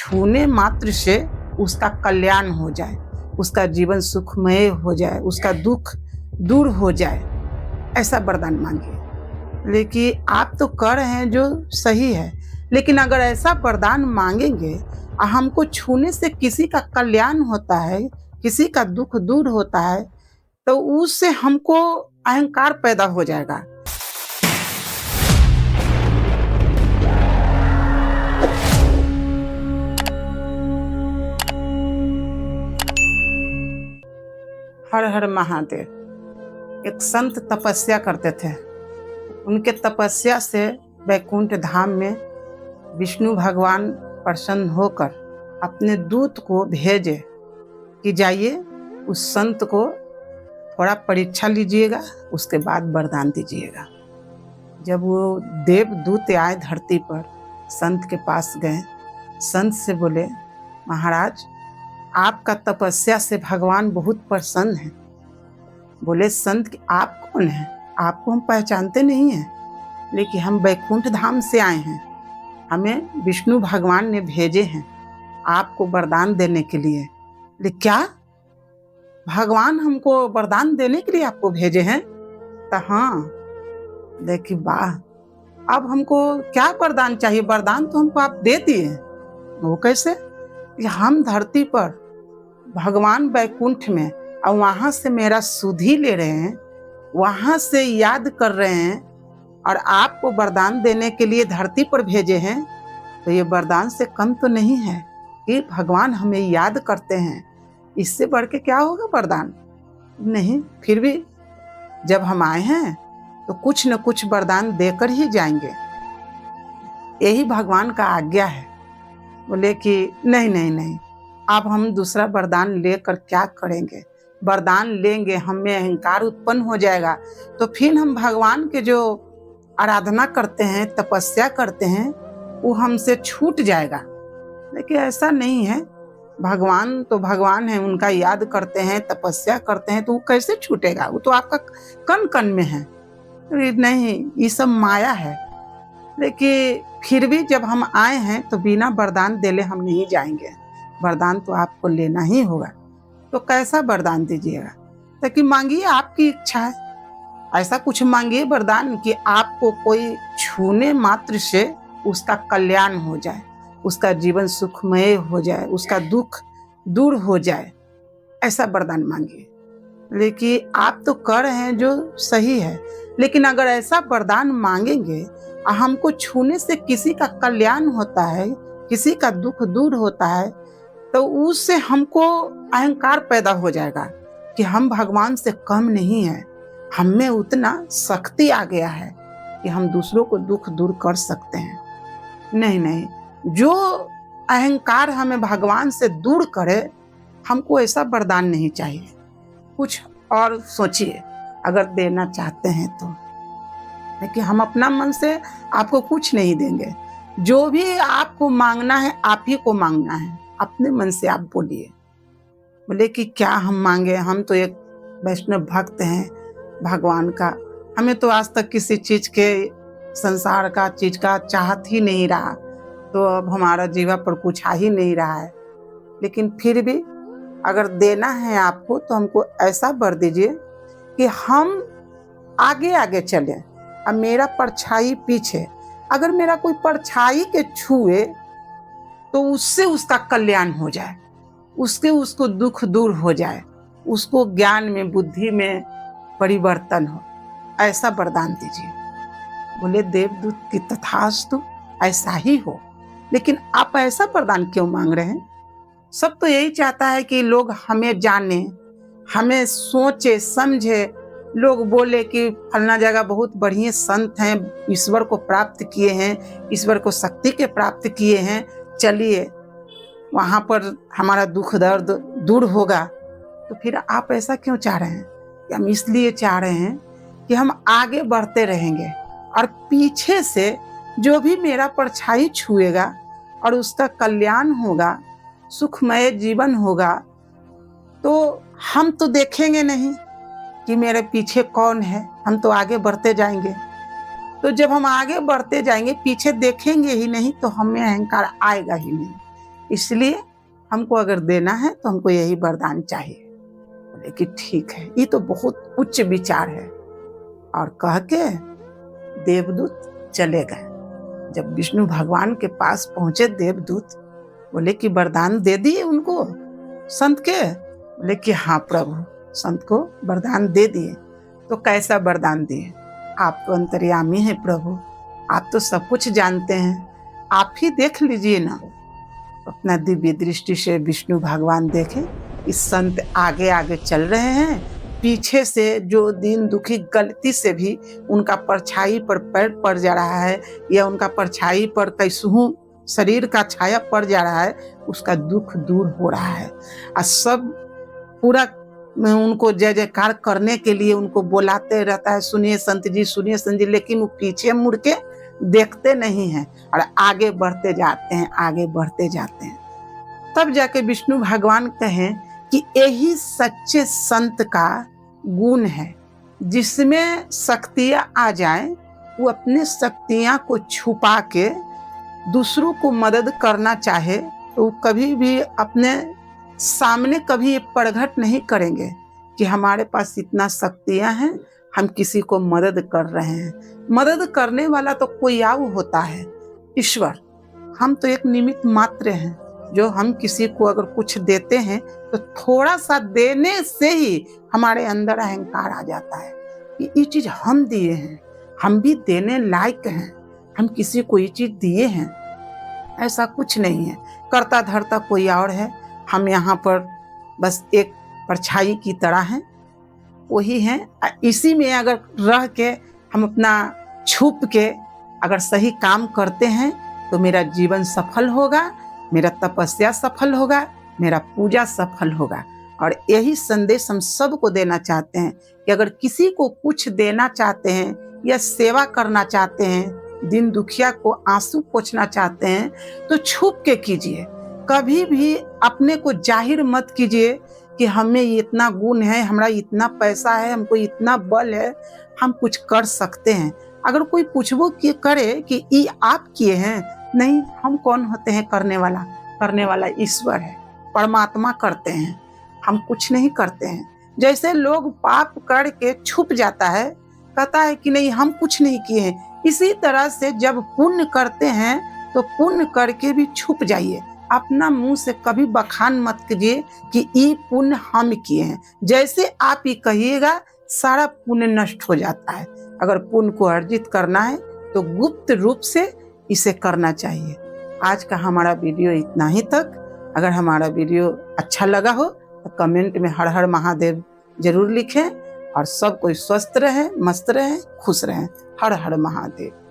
छूने मात्र से उसका कल्याण हो जाए, उसका जीवन सुखमय हो जाए, उसका दुख दूर हो जाए, ऐसा वरदान मांगिए। लेकिन आप तो कर रहे हैं जो सही है, लेकिन अगर ऐसा वरदान मांगेंगे और हमको छूने से किसी का कल्याण होता है, किसी का दुख दूर होता है, तो उससे हमको अहंकार पैदा हो जाएगा। हर हर महादेव। एक संत तपस्या करते थे। उनके तपस्या से वैकुंठ धाम में विष्णु भगवान प्रसन्न होकर अपने दूत को भेजे कि जाइए उस संत को थोड़ा परीक्षा लीजिएगा, उसके बाद वरदान दीजिएगा। जब वो देवदूत आए धरती पर, संत के पास गए, संत से बोले, महाराज आपका तपस्या से भगवान बहुत प्रसन्न है। बोले, संत आप कौन हैं? आपको हम पहचानते नहीं हैं, लेकिन हम वैकुंठ धाम से आए हैं। हमें विष्णु भगवान ने भेजे हैं आपको वरदान देने के लिए। लेकिन क्या भगवान हमको वरदान देने के लिए आपको भेजे हैं? तो हाँ। देखिए वाह, अब हमको क्या वरदान चाहिए? वरदान तो हमको आप दे दिए। वो कैसे? हम धरती पर, भगवान वैकुंठ में, और वहां से मेरा सुधि ले रहे हैं, वहां से याद कर रहे हैं, और आपको वरदान देने के लिए धरती पर भेजे हैं। तो ये वरदान से कम तो नहीं है कि भगवान हमें याद करते हैं। इससे बढ़ के क्या होगा वरदान? नहीं। फिर भी जब हम आए हैं तो कुछ न कुछ वरदान देकर ही जाएंगे, यही भगवान का आज्ञा है। बोले कि नहीं नहीं नहीं, अब हम दूसरा वरदान लेकर क्या करेंगे? वरदान लेंगे हमें अहंकार उत्पन्न हो जाएगा, तो फिर हम भगवान के जो आराधना करते हैं, तपस्या करते हैं, वो हमसे छूट जाएगा। लेकिन ऐसा नहीं है। भगवान तो भगवान है, उनका याद करते हैं, तपस्या करते हैं, तो वो कैसे छूटेगा? वो तो आपका कण कण में है। नहीं, ये सब माया है। लेकिन फिर भी जब हम आए हैं तो बिना वरदान देले हम नहीं जाएंगे। वरदान तो आपको लेना ही होगा। तो कैसा वरदान दीजिएगा? ताकि मांगिए, आपकी इच्छा है। ऐसा कुछ मांगिए वरदान कि आपको कोई छूने मात्र से उसका कल्याण हो जाए, उसका जीवन सुखमय हो जाए, उसका दुख दूर हो जाए, ऐसा वरदान मांगिए। लेकिन आप तो कर रहे हैं जो सही है, लेकिन अगर ऐसा वरदान मांगेंगे और हमको छूने से किसी का कल्याण होता है, किसी का दुख दूर होता है, तो उससे हमको अहंकार पैदा हो जाएगा कि हम भगवान से कम नहीं हैं। हम में उतना शक्ति आ गया है कि हम दूसरों को दुख दूर कर सकते हैं। नहीं नहीं, जो अहंकार हमें भगवान से दूर करे, हमको ऐसा वरदान नहीं चाहिए। कुछ और सोचिए अगर देना चाहते हैं तो। लेकिन हम अपना मन से आपको कुछ नहीं देंगे। जो भी आपको मांगना है, आप ही को मांगना है। अपने मन से आप बोलिए। बोले कि क्या हम मांगे? हम तो एक वैष्णव भक्त हैं भगवान का। हमें तो आज तक किसी चीज के, संसार का चीज का चाहत ही नहीं रहा, तो अब हमारा जीवन पर कुछ आ ही नहीं रहा है। लेकिन फिर भी अगर देना है आपको, तो हमको ऐसा वर दीजिए कि हम आगे आगे चलें और मेरा परछाई पीछे। अगर मेरा कोई परछाई के छुए तो उससे उसका कल्याण हो जाए, उसको दुख दूर हो जाए, उसको ज्ञान में, बुद्धि में परिवर्तन हो, ऐसा वरदान दीजिए। बोले, देवदूत की तथास्तु, ऐसा ही हो। लेकिन आप ऐसा वरदान क्यों मांग रहे हैं? सब तो यही चाहता है कि लोग हमें जाने, हमें सोचे समझे, लोग बोले कि फलना जगह बहुत बढ़िया संत हैं, ईश्वर को प्राप्त किए हैं, ईश्वर को शक्ति के प्राप्त किए हैं, चलिए वहाँ पर हमारा दुख दर्द दूर होगा। तो फिर आप ऐसा क्यों चाह रहे हैं? कि हम इसलिए चाह रहे हैं कि हम आगे बढ़ते रहेंगे, और पीछे से जो भी मेरा परछाई छुएगा और उसका कल्याण होगा, सुखमय जीवन होगा, तो हम तो देखेंगे नहीं कि मेरे पीछे कौन है, हम तो आगे बढ़ते जाएंगे। तो जब हम आगे बढ़ते जाएंगे, पीछे देखेंगे ही नहीं, तो हमें अहंकार आएगा ही नहीं। इसलिए हमको अगर देना है तो हमको यही वरदान चाहिए। बोले कि ठीक है, ये तो बहुत उच्च विचार है। और कह के देवदूत चले गए। जब विष्णु भगवान के पास पहुंचे देवदूत, बोले कि वरदान दे दिए उनको संत के। बोले कि हाँ प्रभु, संत को वरदान दे दिए। तो कैसा वरदान दिए? आप तो अंतर्यामी हैं प्रभु, आप तो सब कुछ जानते हैं, आप ही देख लीजिए ना। अपना दिव्य दृष्टि से विष्णु भगवान देखे इस संत आगे आगे चल रहे हैं, पीछे से जो दीन दुखी गलती से भी उनका परछाई पर पैर पड़ जा रहा है या उनका परछाई पर कैसहू शरीर का छाया पड़ जा रहा है, उसका दुख दूर हो रहा है। और सब पूरा उनको जय जयकार करने के लिए उनको बुलाते रहता है, सुनिए संत जी, सुनिए संत जी, लेकिन वो पीछे मुड़ के देखते नहीं हैं और आगे बढ़ते जाते हैं, आगे बढ़ते जाते हैं। तब जाके विष्णु भगवान कहें कि यही सच्चे संत का गुण है, जिसमें शक्तियां आ जाए वो अपने शक्तियां को छुपा के दूसरों को मदद करना चाहे तो कभी भी अपने सामने कभी ये प्रगट नहीं करेंगे कि हमारे पास इतना शक्तियां हैं, हम किसी को मदद कर रहे हैं। मदद करने वाला तो कोई और होता है, ईश्वर। हम तो एक निमित्त मात्र हैं, जो हम किसी को अगर कुछ देते हैं तो थोड़ा सा देने से ही हमारे अंदर अहंकार आ जाता है कि ये चीज हम दिए हैं, हम भी देने लायक हैं, हम किसी को ये चीज दिए हैं। ऐसा कुछ नहीं है, करता धरता कोई और है, हम यहाँ पर बस एक परछाई की तरह हैं, वही हैं। इसी में अगर रह के हम अपना छुप के अगर सही काम करते हैं तो मेरा जीवन सफल होगा, मेरा तपस्या सफल होगा, मेरा पूजा सफल होगा। और यही संदेश हम सबको देना चाहते हैं कि अगर किसी को कुछ देना चाहते हैं या सेवा करना चाहते हैं, दिन दुखिया को आंसू पोंछना चाहते हैं, तो छुप के कीजिए। कभी भी अपने को जाहिर मत कीजिए कि हमें इतना गुण है, हमारा इतना पैसा है, हमको इतना बल है, हम कुछ कर सकते हैं। अगर कोई पूछबो कि करे कि ये आप किए हैं, नहीं, हम कौन होते हैं करने वाला? करने वाला ईश्वर है, परमात्मा करते हैं, हम कुछ नहीं करते हैं। जैसे लोग पाप करके छुप जाता है, कहता है कि नहीं हम कुछ नहीं किए हैं, इसी तरह से जब पुण्य करते हैं तो पुण्य करके भी छुप जाइए। अपना मुंह से कभी बखान मत कीजिए कि ये पुण्य हम किए हैं। जैसे आप ये कहिएगा सारा पुण्य नष्ट हो जाता है। अगर पुण्य को अर्जित करना है तो गुप्त रूप से इसे करना चाहिए। आज का हमारा वीडियो इतना ही तक। अगर हमारा वीडियो अच्छा लगा हो तो कमेंट में हर हर महादेव जरूर लिखें। और सब कोई स्वस्थ रहे, मस्त रहे, खुश रहें। हर हर महादेव।